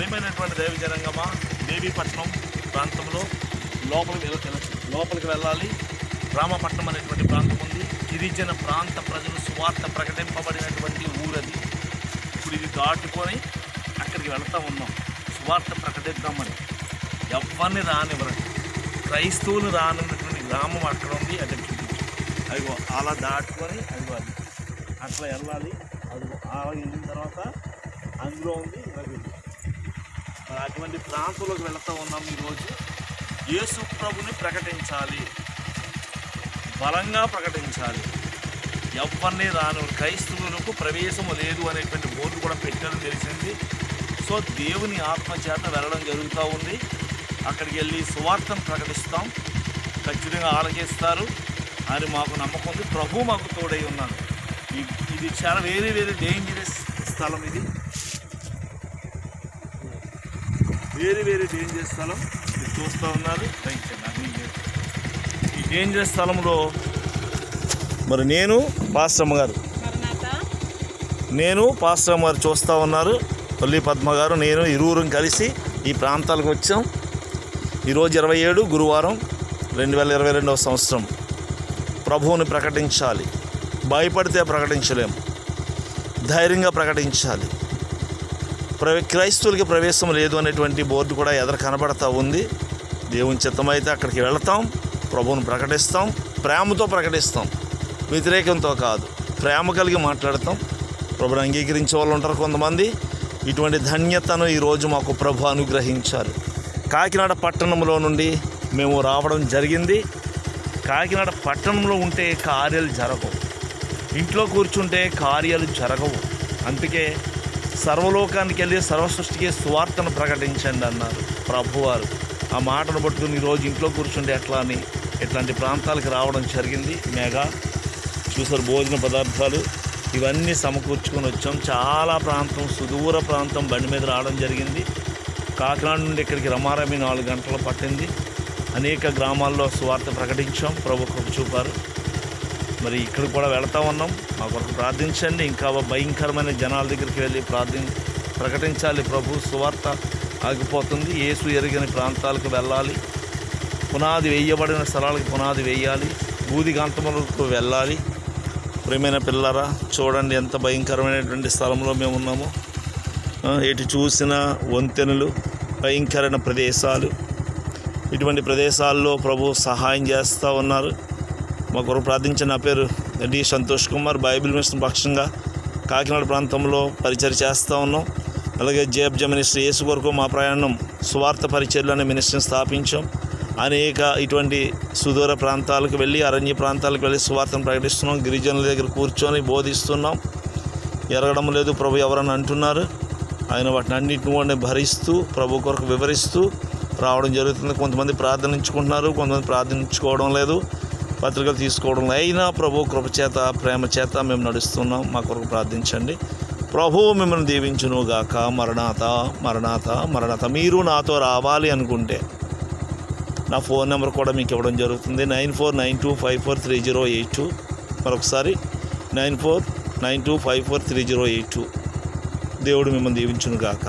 ప్రియమైనటువంటి దైవ జనాంగమా, దేవీపట్నం ప్రాంతంలో లోపలికి వెళ్ళాలి. రామపట్నం అనేటువంటి ప్రాంతం ఉంది. గిరిజన ప్రాంత ప్రజలు సువార్త ప్రకటింపబడినటువంటి ఊరది. ఇప్పుడు ఇది దాటుకొని అక్కడికి వెళ్తూ ఉన్నాం. సువార్త ప్రకటిద్దామని ఎవరిని రానివ్వరండి. క్రైస్తవులు రానున్నటువంటి గ్రామం అక్కడ ఉంది. అది అదిగో అలా దాటుకొని అదిగో అది అట్లా వెళ్ళాలి. అదిగో అలా వెళ్ళిన తర్వాత అందులో ఉంది. అటువంటి ప్రాంతంలోకి వెళుతూ ఉన్నాం. ఈరోజు యేసు ప్రభుని ప్రకటించాలి, బలంగా ప్రకటించాలి. ఎవరిని రాను క్రైస్తవులకు ప్రవేశము లేదు అనేటువంటి బోర్డు కూడా పెట్టడం తెలిసింది. సో దేవుని ఆత్మచేత వెళ్ళడం జరుగుతూ ఉంది. అక్కడికి వెళ్ళి సువార్తను ప్రకటిస్తాం. ఖచ్చితంగా ఆలకిస్తారు అని మాకు నమ్మకం ఉంది. ప్రభు మాకు తోడై ఉన్నాడు. ఇది చాలా వెరీ డేంజరస్ స్థలం. ఇది వెరీ డేంజరస్ స్థలం. మీరు చూస్తూ ఉన్నారు. ఈ డేంజరస్ స్థలంలో మరి నేను పాస్టర్ అమ్మ గారు చూస్తూ ఉన్నారు. పల్లి పద్మ గారు నేను ఇరువురం కలిసి ఈ ప్రాంతాలకు వచ్చాం. ఈరోజు 27 గురువారం 2022వ సంవత్సరం. ప్రభువుని ప్రకటించాలి. భయపడితే ప్రకటించలేము, ధైర్యంగా ప్రకటించాలి. క్రైస్తవులకి ప్రవేశం లేదు అనేటువంటి బోర్డు కూడా ఎదురు కనబడతా ఉంది. దేవుని చిత్తమైతే అక్కడికి వెళతాం, ప్రభువుని ప్రకటిస్తాం, ప్రేమతో ప్రకటిస్తాం, వ్యతిరేకంతో కాదు. ప్రేమ కలిగి మాట్లాడతాం. ప్రభుని అంగీకరించే వాళ్ళు ఉంటారు కొంతమంది. ఇటువంటి ధన్యతను ఈరోజు మాకు ప్రభు అనుగ్రహించాలి. కాకినాడ పట్టణంలో నుండి మేము రావడం జరిగింది. కాకినాడ పట్టణంలో ఉంటే కార్యాలు జరగవు, ఇంట్లో కూర్చుంటే కార్యాలు జరగవు. అందుకే సర్వలోకానికి వెళ్ళి సర్వసృష్టికి సువార్తను ప్రకటించండి అన్నారు ప్రభువారు. ఆ మాటను పట్టుకుని ఈరోజు ఇంట్లో కూర్చుంటే ఎట్లా అని ఇట్లాంటి ప్రాంతాలకు రావడం జరిగింది. మెగా చూసారు, భోజన పదార్థాలు ఇవన్నీ సమకూర్చుకొని వచ్చాం. చాలా ప్రాంతం, సుదూర ప్రాంతం బండి మీద రావడం జరిగింది. కాకినాడ నుండి ఇక్కడికి రమారమి 4 గంటలు పట్టింది. అనేక గ్రామాల్లో సువార్త ప్రకటించాం. ప్రభు కృప చూపారు. మరి ఇక్కడికి కూడా వెళతా ఉన్నాం. మా కొరకు ప్రార్థించండి. ఇంకా భయంకరమైన జనాల దగ్గరికి వెళ్ళి ప్రకటించాలి. ప్రభు సువార్త ఆగిపోతుంది. యేసు ఎరిగిన ప్రాంతాలకు వెళ్ళాలి. పునాది వేయబడిన స్థలాలకు పునాది వేయాలి. బూదిగంతములకు వెళ్ళాలి. ప్రియమైన పిల్లరా, చూడండి ఎంత భయంకరమైనటువంటి స్థలంలో మేము ఉన్నాము. ఎటు చూసిన వంతెనలు, భయంకరమైన ప్రదేశాలు. ఇటువంటి ప్రదేశాల్లో ప్రభు సహాయం చేస్తూ ఉన్నారు. మా కొరకు ప్రార్థించిన నా పేరు D Santosh Kumar. Bible Mission పక్షంగా కాకినాడ ప్రాంతంలో పరిచయం చేస్తూ ఉన్నాం. అలాగే జేబ్జ మినిస్ట్రీ యేసు కొరకు మా ప్రయాణం సువార్త పరిచర్లు అనే మినిస్ట్రీని స్థాపించాం. అనేక ఇటువంటి సుదూర ప్రాంతాలకు వెళ్ళి, అరణ్య ప్రాంతాలకు వెళ్ళి సువార్తను ప్రకటిస్తున్నాం. గిరిజనుల దగ్గర కూర్చొని బోధిస్తున్నాం. ఎరగడం లేదు ప్రభు ఎవరని అంటున్నారు. ఆయన వాటిని అన్నింటిని భరిస్తూ ప్రభు కొరకు వివరిస్తూ రావడం జరుగుతుంది. కొంతమంది ప్రార్థనించుకుంటున్నారు, కొంతమంది ప్రార్థించుకోవడం లేదు, పత్రికలు తీసుకోవడం లేదు. అయినా ప్రభు కృపచేత ప్రేమ చేత మేము నడుస్తున్నాం. మా కొరకు ప్రార్థించండి. ప్రభువు మిమ్మల్ని దీవించును గాక. మరణాత మరణాత మరణాత. మీరు నాతో రావాలి అనుకుంటే నా ఫోన్ నెంబర్ కూడా మీకు ఇవ్వడం జరుగుతుంది. 9492543082. మరొకసారి 9492543082. దేవుడు మిమ్మల్ని దీవించును గాక.